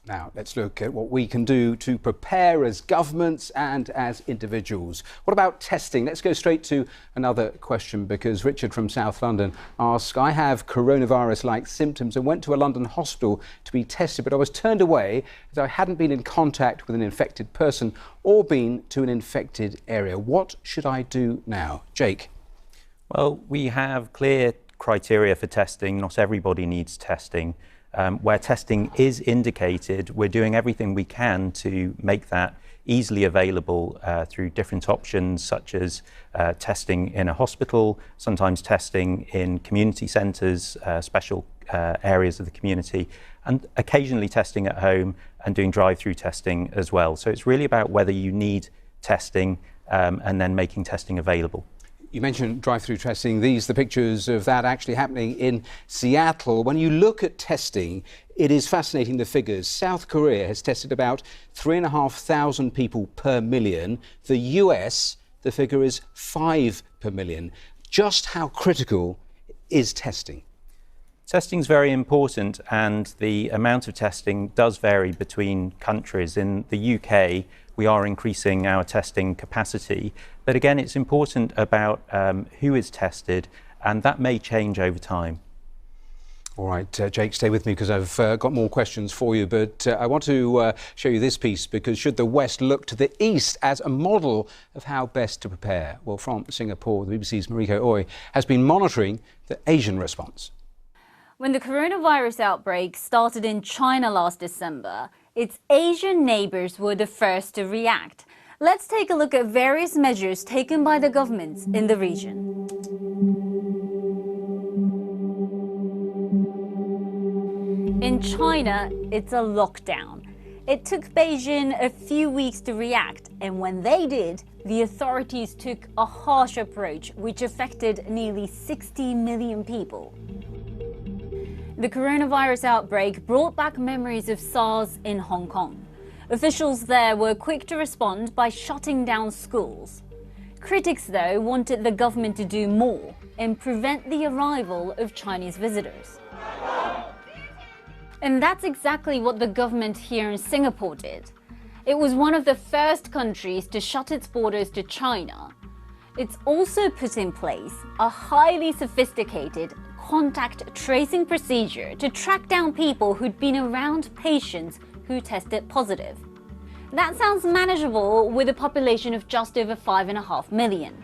Now, let's look at what we can do to prepare as governments and as individuals. What about testing? Let's go straight to another question, because Richard from South London asks, I have coronavirus-like symptoms and went to a London hospital to be tested, but I was turned away as I hadn't been in contact with an infected person or been to an infected area. What should I do now? Jake? Well, we have clear criteria for testing. Not everybody needs testing. Where testing is indicated, we're doing everything we can to make that easily available through different options, such as testing in a hospital, sometimes testing in community centres, special areas of the community, and occasionally testing at home and doing drive-through testing as well. So it's really about whether you need testing and then making testing available. You mentioned drive-through testing. These are the pictures of that actually happening in Seattle. When you look at testing, it is fascinating, the figures. South Korea has tested about 3,500 people per million. The US, the figure is 5 per million. Just how critical is testing? Testing is very important, and the amount of testing does vary between countries. In the UK, we are increasing our testing capacity. But again, it's important about who is tested, and that may change over time. All right, Jake, stay with me because I've got more questions for you. But I want to show you this piece, because should the West look to the East as a model of how best to prepare? Well, from Singapore, the BBC's Mariko Oi has been monitoring the Asian response. When the coronavirus outbreak started in China last December, its Asian neighbours were the first to react. Let's take a look at various measures taken by the governments in the region. In China, it's a lockdown. It took Beijing a few weeks to react, and when they did, the authorities took a harsh approach which affected nearly 60 million people. The coronavirus outbreak brought back memories of SARS in Hong Kong. Officials there were quick to respond by shutting down schools. Critics, though, wanted the government to do more and prevent the arrival of Chinese visitors. And that's exactly what the government here in Singapore did. It was one of the first countries to shut its borders to China. It's also put in place a highly sophisticated contact tracing procedure to track down people who'd been around patients who tested positive. That sounds manageable with a population of just over 5.5 million.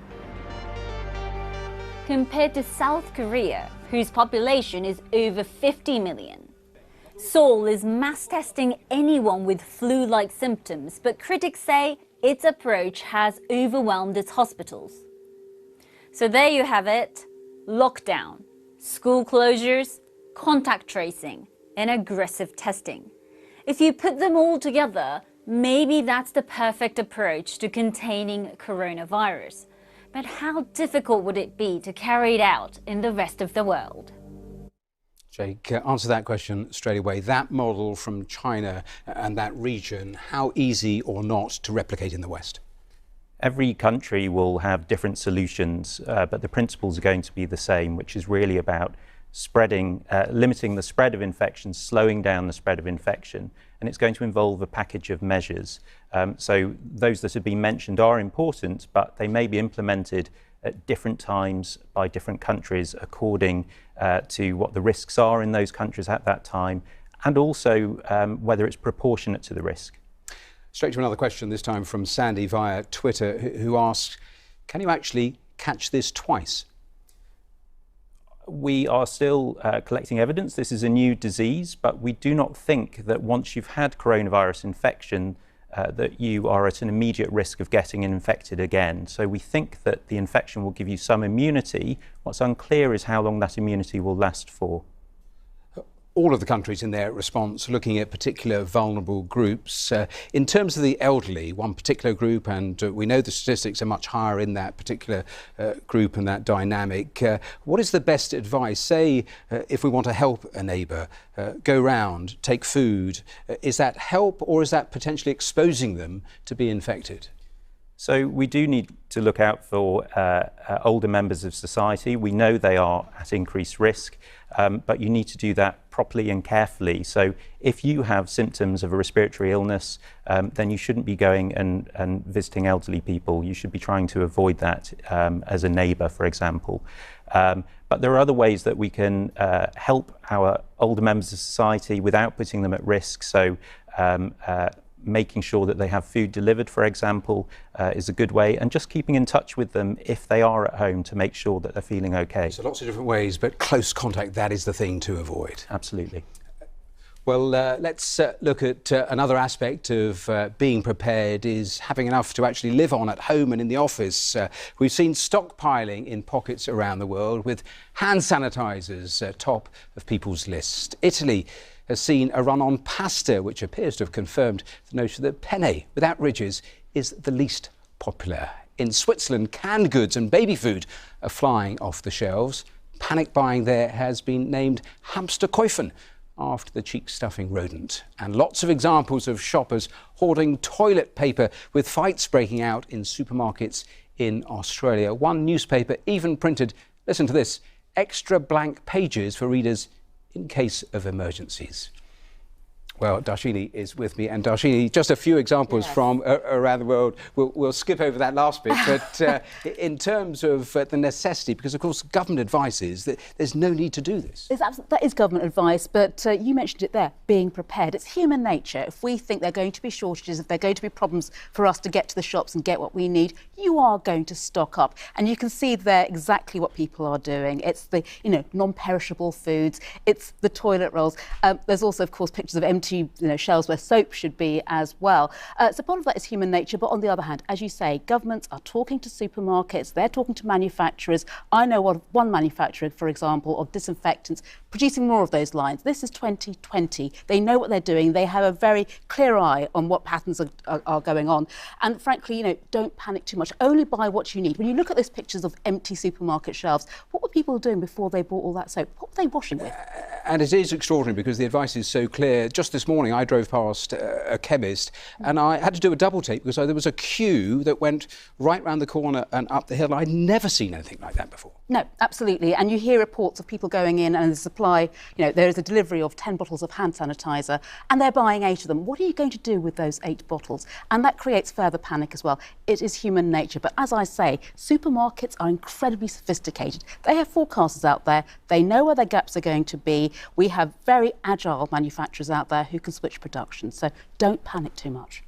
Compared to South Korea, whose population is over 50 million. Seoul is mass testing anyone with flu-like symptoms, but critics say its approach has overwhelmed its hospitals. So there you have it: lockdown, school closures, contact tracing, and aggressive testing. If you put them all together, maybe that's the perfect approach to containing coronavirus. But how difficult would it be to carry it out in the rest of the world? Jake, answer that question straight away. That model from China and that region, how easy or not to replicate in the West? Every country will have different solutions, but the principles are going to be the same, which is really about limiting the spread of infection, slowing down the spread of infection, and it's going to involve a package of measures. So those that have been mentioned are important, but they may be implemented at different times by different countries according to what the risks are in those countries at that time, and also whether it's proportionate to the risk. Straight to another question, this time from Sandy via Twitter, who asks, can you actually catch this twice? We are still collecting evidence. This is a new disease, but we do not think that once you've had coronavirus infection, that you are at an immediate risk of getting infected again. So we think that the infection will give you some immunity. What's unclear is how long that immunity will last for. All of the countries in their response looking at particular vulnerable groups. In terms of the elderly, one particular group, and we know the statistics are much higher in that particular group and that dynamic. What is the best advice? Say, if we want to help a neighbour, go round, take food, is that help or is that potentially exposing them to be infected? So we do need to look out for older members of society. We know they are at increased risk, but you need to do that properly and carefully. So if you have symptoms of a respiratory illness, then you shouldn't be going and visiting elderly people. You should be trying to avoid that as a neighbour, for example. But there are other ways that we can help our older members of society without putting them at risk. So making sure that they have food delivered, for example, is a good way, and just keeping in touch with them if they are at home to make sure that they're feeling okay. So lots of different ways, but close contact, that is the thing to avoid. Absolutely. Well, let's look at another aspect of being prepared is having enough to actually live on at home and in the office. We've seen stockpiling in pockets around the world with hand sanitisers top of people's list. Italy has seen a run on pasta, which appears to have confirmed the notion that penne without ridges is the least popular. In Switzerland, canned goods and baby food are flying off the shelves. Panic buying there has been named Hamsterkäufen, after the cheek-stuffing rodent. And lots of examples of shoppers hoarding toilet paper, with fights breaking out in supermarkets in Australia. One newspaper even printed, listen to this, extra blank pages for readers in case of emergencies. Well, Darshini is with me, and Darshini, just a few examples from around the world. We'll skip over that last bit, but in terms of the necessity, because of course government advice is that there's no need to do this. That is government advice, but you mentioned it there, being prepared. It's human nature. If we think there are going to be shortages, if there are going to be problems for us to get to the shops and get what we need, you are going to stock up. And you can see there exactly what people are doing. It's the, non-perishable foods, it's the toilet rolls. There's also, of course, pictures of empty shelves where soap should be as well. So part of that is human nature, but on the other hand, as you say, governments are talking to supermarkets, they're talking to manufacturers. I know of one manufacturer, for example, of disinfectants, producing more of those lines. This is 2020. They know what they're doing. They have a very clear eye on what patterns are going on. And frankly, don't panic too much. Only buy what you need. When you look at those pictures of empty supermarket shelves, what were people doing before they bought all that soap? What were they washing with? And it is extraordinary because the advice is so clear. Just this morning I drove past a chemist and I had to do a double take because there was a queue that went right round the corner and up the hill. I'd never seen anything like that before. No, absolutely. And you hear reports of people going in and the supply, there is a delivery of 10 bottles of hand sanitizer and they're buying 8 of them. What are you going to do with those 8 bottles? And that creates further panic as well. It is human nature. But as I say, supermarkets are incredibly sophisticated. They have forecasters out there. They know where their gaps are going to be. We have very agile manufacturers out there who can switch production. So don't panic too much.